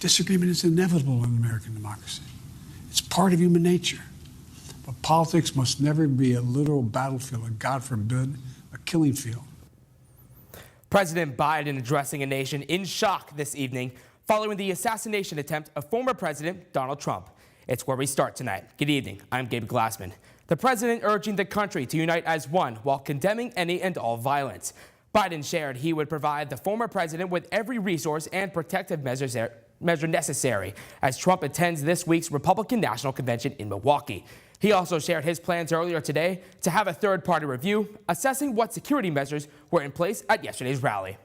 Disagreement is inevitable in American democracy. It's part of human nature. But politics must never be a literal battlefield, or God forbid, a killing field. President Biden addressing a nation in shock this evening following the assassination attempt of former President Donald Trump. It's where we start tonight. Good evening. I'm Gabe Glassman. The president urging the country to unite as one while condemning any and all violence. Biden shared he would provide the former president with every resource and protective measure necessary as Trump attends this week's Republican National Convention in Milwaukee. He also shared his plans earlier today to have a third-party review assessing what security measures were in place at yesterday's rally.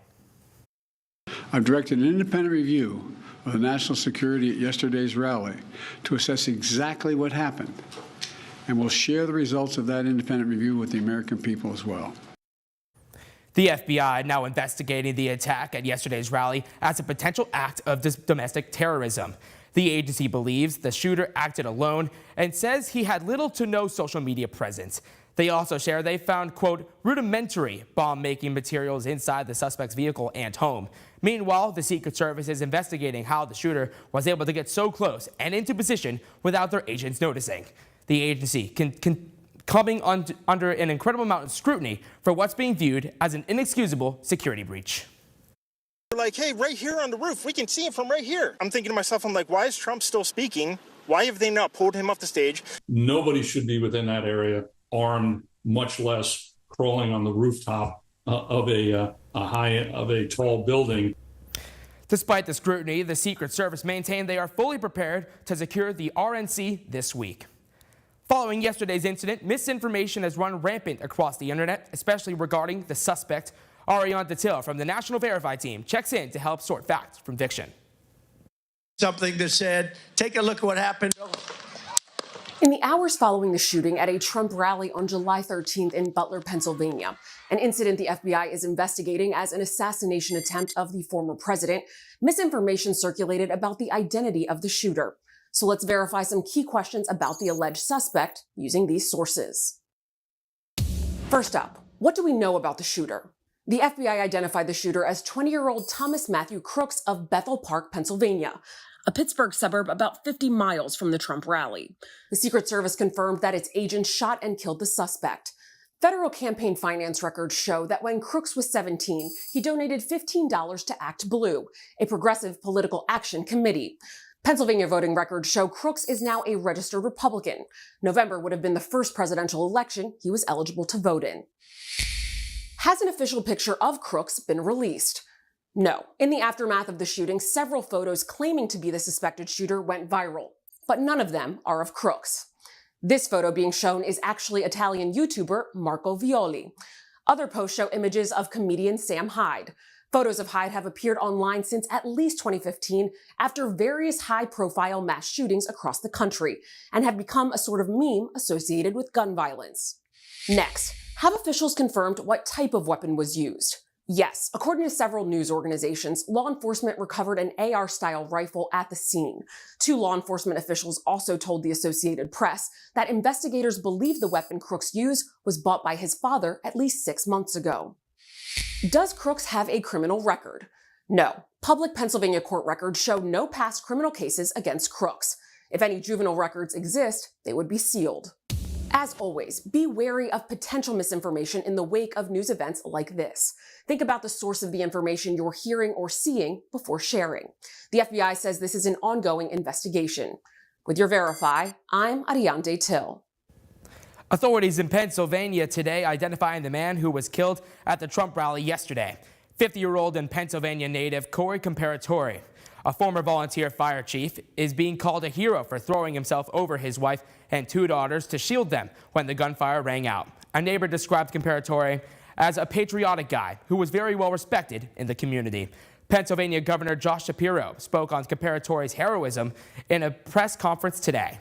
I've directed an independent review of the national security at yesterday's rally to assess exactly what happened, and we'll share the results of that independent review with the American people as well. The FBI now investigating the attack at yesterday's rally as a potential act of domestic terrorism. The agency believes the shooter acted alone and says he had little to no social media presence. They also share they found, quote, rudimentary bomb-making materials inside the suspect's vehicle and home. Meanwhile, the Secret Service is investigating how the shooter was able to get so close and into position without their agents noticing. The agency coming under an incredible amount of scrutiny for what's being viewed as an inexcusable security breach. Like, hey, right here on the roof, we can see him from right here. I'm thinking to myself, I'm like, why is Trump still speaking? Why have they not pulled him off the stage? Nobody should be within that area armed, much less crawling on the rooftop of a tall building. Despite the scrutiny, the Secret Service maintained they are fully prepared to secure the RNC this week. Following yesterday's incident, misinformation has run rampant across the internet, especially regarding the suspect. Ariane Datil from the National Verify team checks in to help sort facts from fiction. Something that said, take a look at what happened. In the hours following the shooting at a Trump rally on July 13th in Butler, Pennsylvania, an incident the FBI is investigating as an assassination attempt of the former president, misinformation circulated about the identity of the shooter. So let's verify some key questions about the alleged suspect using these sources. First up, what do we know about the shooter? The FBI identified the shooter as 20-year-old Thomas Matthew Crooks of Bethel Park, Pennsylvania, a Pittsburgh suburb about 50 miles from the Trump rally. The Secret Service confirmed that its agents shot and killed the suspect. Federal campaign finance records show that when Crooks was 17, he donated $15 to Act Blue, a progressive political action committee. Pennsylvania voting records show Crooks is now a registered Republican. November would have been the first presidential election he was eligible to vote in. Has an official picture of Crooks been released? No. In the aftermath of the shooting, several photos claiming to be the suspected shooter went viral, but none of them are of Crooks. This photo being shown is actually Italian YouTuber Marco Violi. Other posts show images of comedian Sam Hyde. Photos of Hyde have appeared online since at least 2015 after various high-profile mass shootings across the country and have become a sort of meme associated with gun violence. Next, have officials confirmed what type of weapon was used? Yes, according to several news organizations, law enforcement recovered an AR-style rifle at the scene. Two law enforcement officials also told the Associated Press that investigators believe the weapon Crooks used was bought by his father at least 6 months ago. Does Crooks have a criminal record? No. Public Pennsylvania court records show no past criminal cases against Crooks. If any juvenile records exist, they would be sealed. As always, be wary of potential misinformation in the wake of news events like this. Think about the source of the information you're hearing or seeing before sharing. The FBI says this is an ongoing investigation. With your Verify, I'm Ariane Datil. Authorities in Pennsylvania today identifying the man who was killed at the Trump rally yesterday. 50-year-old and Pennsylvania native Corey Comparatore, a former volunteer fire chief, is being called a hero for throwing himself over his wife and 2 daughters to shield them when the gunfire rang out. A neighbor described Comparatore as a patriotic guy who was very well respected in the community. Pennsylvania Governor Josh Shapiro spoke on Comparatore's heroism in a press conference today.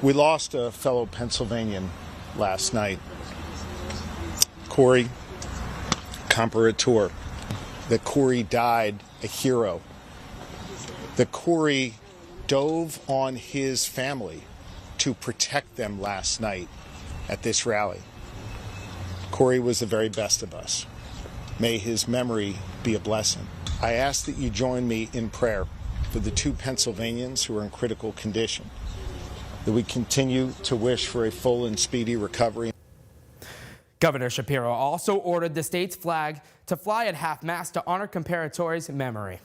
We lost a fellow Pennsylvanian last night, Corey Comparatore. That Corey died a hero. That Corey dove on his family to protect them last night at this rally. Corey was the very best of us. May his memory be a blessing. I ask that you join me in prayer for the 2 Pennsylvanians who are in critical condition, that we continue to wish for a full and speedy recovery. Governor Shapiro also ordered the state's flag to fly at half-mast to honor Comparator's memory.